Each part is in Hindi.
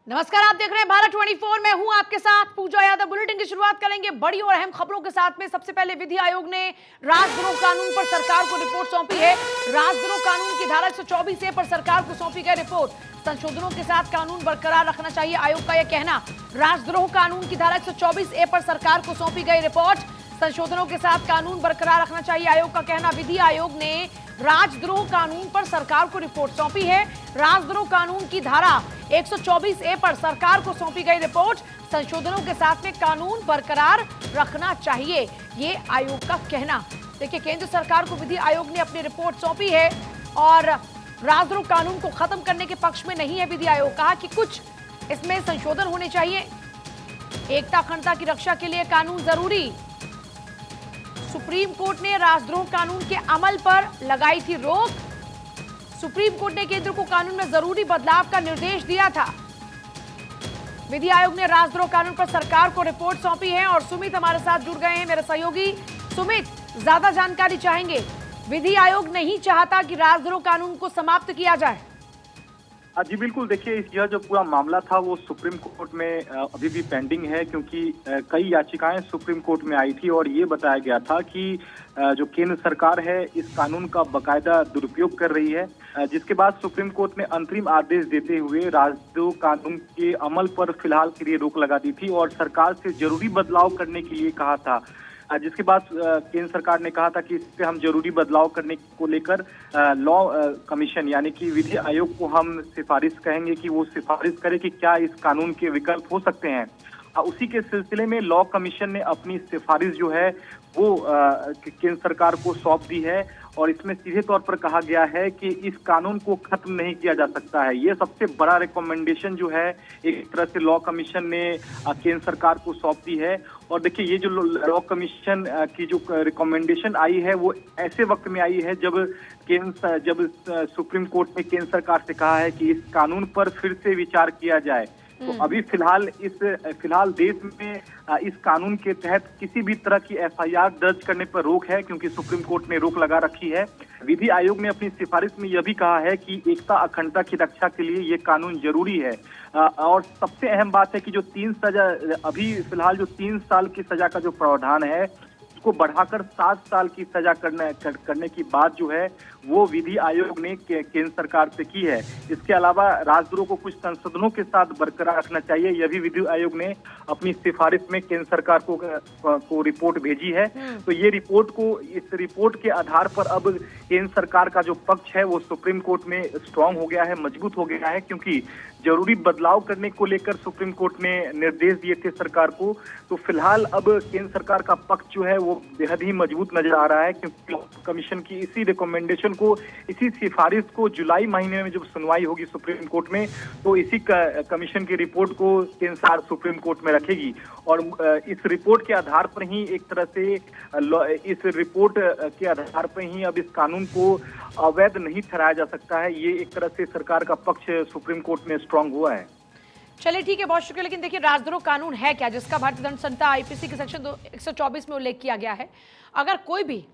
नमस्कार, आप देख रहे हैं भारत 24। मैं हूं आपके साथ पूजा यादव। बुलेटिन की शुरुआत करेंगे बड़ी और अहम खबरों के साथ में। सबसे पहले विधि आयोग ने राजद्रोह कानून पर सरकार को रिपोर्ट सौंपी है। राजद्रोह कानून की धारा 124A पर सरकार को सौंपी गई रिपोर्ट। संशोधनों के साथ कानून बरकरार रखना चाहिए, आयोग का यह कहना। राजद्रोह कानून की धारा 124A पर सरकार को सौंपी गई रिपोर्ट। संशोधनों के साथ कानून बरकरार रखना चाहिए, आयोग का कहना। विधि आयोग ने राजद्रोह कानून पर सरकार को रिपोर्ट सौंपी है। राजद्रोह कानून की धारा 124A पर सरकार को सौंपी गई रिपोर्ट। संशोधनों के साथ में कानून बरकरार रखना चाहिए, ये आयोग का कहना। देखिए, केंद्र सरकार को विधि आयोग ने अपनी रिपोर्ट सौंपी है और राजद्रोह कानून को खत्म करने के पक्ष में नहीं है विधि आयोग। कहा कि कुछ इसमें संशोधन होने चाहिए। एकता अखंडता की रक्षा के लिए कानून जरूरी। सुप्रीम कोर्ट ने राजद्रोह कानून के अमल पर लगाई थी रोक। सुप्रीम कोर्ट ने केंद्र को कानून में जरूरी बदलाव का निर्देश दिया था। विधि आयोग ने राजद्रोह कानून पर सरकार को रिपोर्ट सौंपी है और सुमित हमारे साथ जुड़ गए हैं, मेरे सहयोगी। सुमित, ज्यादा जानकारी चाहेंगे। विधि आयोग नहीं चाहता कि राजद्रोह कानून को समाप्त किया जाए। जी बिल्कुल, देखिए यह जो पूरा मामला था वो सुप्रीम कोर्ट में अभी भी पेंडिंग है, क्योंकि कई याचिकाएं सुप्रीम कोर्ट में आई थी और ये बताया गया था कि जो केंद्र सरकार है इस कानून का बकायदा दुरुपयोग कर रही है, जिसके बाद सुप्रीम कोर्ट ने अंतरिम आदेश देते हुए राजद्रोह कानून के अमल पर फिलहाल के लिए रोक लगा दी थी और सरकार से जरूरी बदलाव करने के लिए कहा था। जिसके बाद केंद्र सरकार ने कहा था कि इस पे हम जरूरी बदलाव करने को लेकर लॉ कमीशन यानी कि विधि आयोग को हम सिफारिश कहेंगे कि वो सिफारिश करे कि क्या इस कानून के विकल्प हो सकते हैं। उसी के सिलसिले में लॉ कमीशन ने अपनी सिफारिश जो है वो केंद्र सरकार को सौंप दी है और इसमें सीधे तौर पर कहा गया है कि इस कानून को खत्म नहीं किया जा सकता है। ये सबसे बड़ा रिकमेंडेशन जो है एक तरह से लॉ कमीशन ने केंद्र सरकार को सौंप दी है। और देखिए, ये जो लॉ कमीशन की जो रिकमेंडेशन आई है वो ऐसे वक्त में आई है जब सुप्रीम कोर्ट ने केंद्र सरकार से कहा है कि इस कानून पर फिर से विचार किया जाए। तो अभी फिलहाल देश में इस कानून के तहत किसी भी तरह की एफआईआर दर्ज करने पर रोक है, क्योंकि सुप्रीम कोर्ट ने रोक लगा रखी है। विधि आयोग ने अपनी सिफारिश में यह भी कहा है कि एकता अखंडता की रक्षा के लिए ये कानून जरूरी है। और सबसे अहम बात है कि जो अभी फिलहाल जो 3 साल की सजा का जो प्रावधान है को बढ़ाकर 7 साल की सजा करने की बात जो है वो विधि आयोग ने केंद्र सरकार से की है। इसके अलावा राजद्रोह को कुछ संशोधनों के साथ बरकरार रखना चाहिए, यह भी विधि आयोग ने अपनी सिफारिश में केंद्र सरकार को रिपोर्ट भेजी है। तो ये इस रिपोर्ट के आधार पर अब केंद्र सरकार का जो पक्ष है वो सुप्रीम कोर्ट में स्ट्रांग हो गया है, मजबूत हो गया है, क्योंकि जरूरी बदलाव करने को लेकर सुप्रीम कोर्ट ने निर्देश दिए थे सरकार को। तो फिलहाल अब केंद्र सरकार का पक्ष जो है वो बेहद ही मजबूत नजर आ रहा है, क्योंकि कमीशन की इसी रिकमेंडेशन को, इसी सिफारिश को जुलाई महीने में जब सुनवाई होगी सुप्रीम कोर्ट में, तो इसी कमीशन की रिपोर्ट को केंद्र सरकार सुप्रीम कोर्ट में रखेगी और इस रिपोर्ट के आधार पर ही एक तरह से इस रिपोर्ट के आधार पर ही अब इस कानून को अवैध नहीं ठहराया जा सकता है। ये एक तरह से सरकार का पक्ष सुप्रीम कोर्ट में स्ट्रांग हुआ है। चलिए ठीक है, बहुत शुक्रिया। लेकिन देखिए, राजद्रोह कानून है क्या जिसका भारतीय दंड संहिता आईपीसी के सेक्शन 124 में उल्लेख किया गया है। अगर कोई भी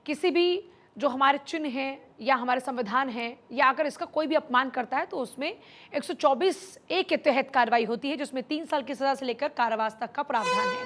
किसी भी जो हमारे चिन्ह हैं या हमारे संविधान हैं या अगर इसका कोई भी अपमान करता है तो उसमें 124A के तहत कार्रवाई होती है, जिसमें 3 साल की सजा से लेकर कारावास तक का प्रावधान है।